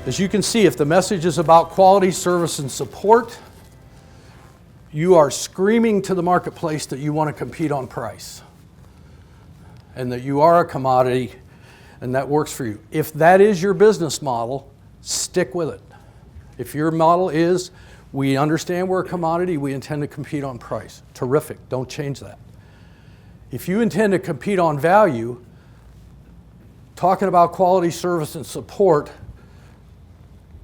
As you can see, if the message is about quality, service, and support, you are screaming to the marketplace that you want to compete on price and that you are a commodity and that works for you. If that is your business model, stick with it. If your model is, we understand we're a commodity, we intend to compete on price, terrific, don't change that. If you intend to compete on value, talking about quality, service, and support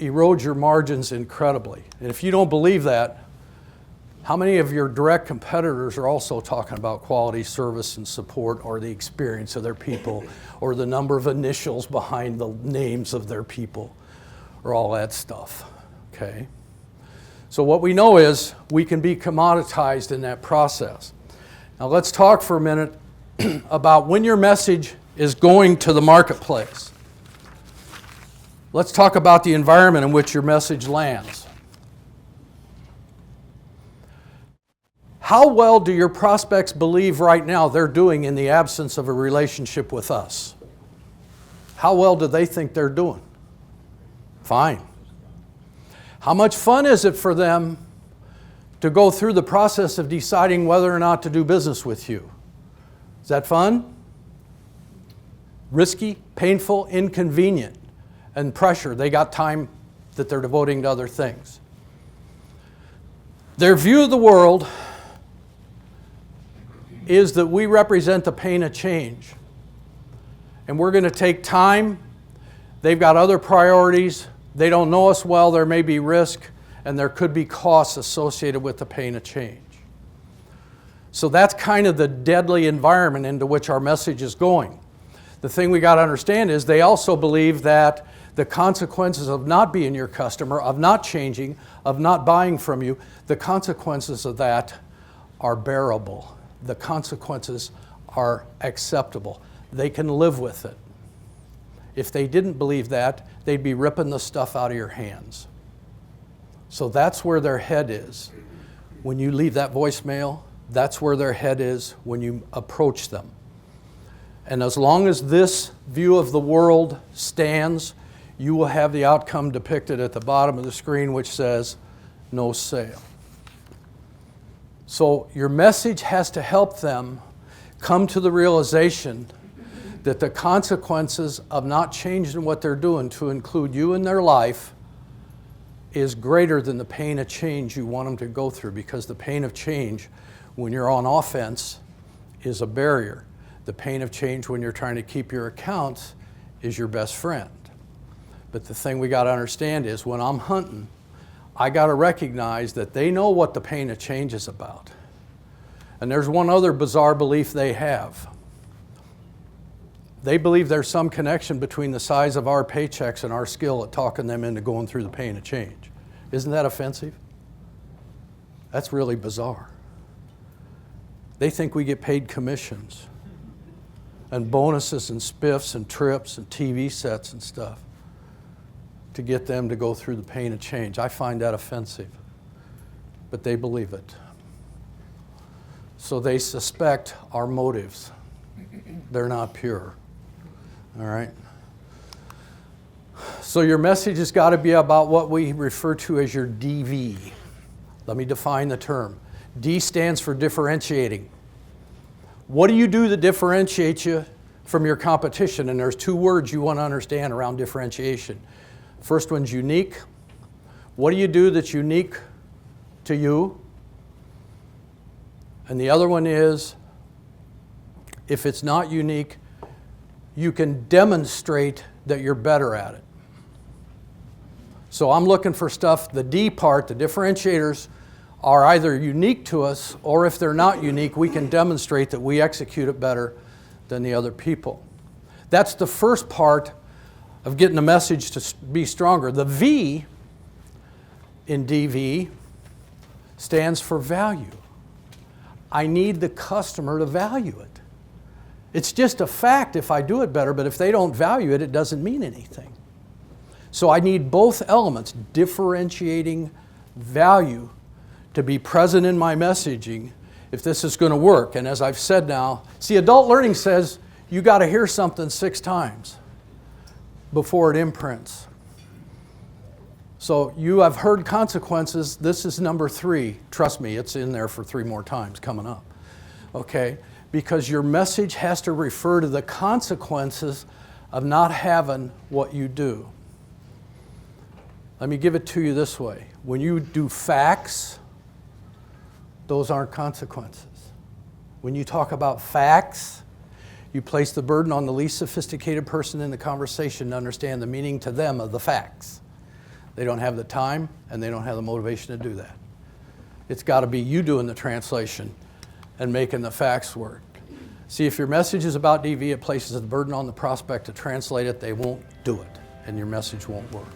erodes your margins incredibly. And if you don't believe that, how many of your direct competitors are also talking about quality, service, and support, or the experience of their people, or the number of initials behind the names of their people, or all that stuff, okay? So what we know is we can be commoditized in that process. Now let's talk for a minute about when your message is going to the marketplace. Let's talk about the environment in which your message lands. How well do your prospects believe right now they're doing in the absence of a relationship with us? How well do they think they're doing? Fine. How much fun is it for them to go through the process of deciding whether or not to do business with you? Is that fun? Risky, painful, inconvenient, and pressure. They got time that they're devoting to other things. Their view of the world is that we represent the pain of change. And we're going to take time. They've got other priorities. They don't know us well. There may be risk, and there could be costs associated with the pain of change. So that's kind of the deadly environment into which our message is going. The thing we got to understand is they also believe that the consequences of not being your customer, of not changing, of not buying from you, the consequences of that are bearable. The consequences are acceptable. They can live with it. If they didn't believe that, they'd be ripping the stuff out of your hands. So that's where their head is. When you leave that voicemail, that's where their head is when you approach them. And as long as this view of the world stands, you will have the outcome depicted at the bottom of the screen, which says, no sale. So your message has to help them come to the realization that the consequences of not changing what they're doing to include you in their life is greater than the pain of change you want them to go through, because the pain of change when you're on offense is a barrier. The pain of change when you're trying to keep your accounts is your best friend. But the thing we got to understand is when I'm hunting, I got to recognize that they know what the pain of change is about. And there's one other bizarre belief they have. They believe there's some connection between the size of our paychecks and our skill at talking them into going through the pain of change. Isn't that offensive? That's really bizarre. They think we get paid commissions and bonuses and spiffs and trips and TV sets and stuff to get them to go through the pain of change. I find that offensive, but they believe it. So they suspect our motives. They're not pure. All right? So your message has got to be about what we refer to as your DV. Let me define the term. D stands for differentiating. What do you do that differentiates you from your competition? And there's two words you want to understand around differentiation. First one's unique. What do you do that's unique to you? And the other one is, if it's not unique, you can demonstrate that you're better at it. So I'm looking for stuff, the D part, the differentiators, are either unique to us, or if they're not unique, we can demonstrate that we execute it better than the other people. That's the first part of getting the message to be stronger. The V in DV stands for value. I need the customer to value it. It's just a fact if I do it better, but if they don't value it, it doesn't mean anything. So I need both elements, differentiating value, to be present in my messaging if this is going to work. And as I've said now, see, adult learning says you got to hear something 6 times before it imprints. So you have heard consequences. This is number 3. Trust me, it's in there for 3 more times coming up. Okay? Because your message has to refer to the consequences of not having what you do. Let me give it to you this way. When you do facts, those aren't consequences. When you talk about facts, you place the burden on the least sophisticated person in the conversation to understand the meaning to them of the facts. They don't have the time and they don't have the motivation to do that. It's got to be you doing the translation and making the facts work. See, if your message is about DV, it places the burden on the prospect to translate it. They won't do it, and your message won't work.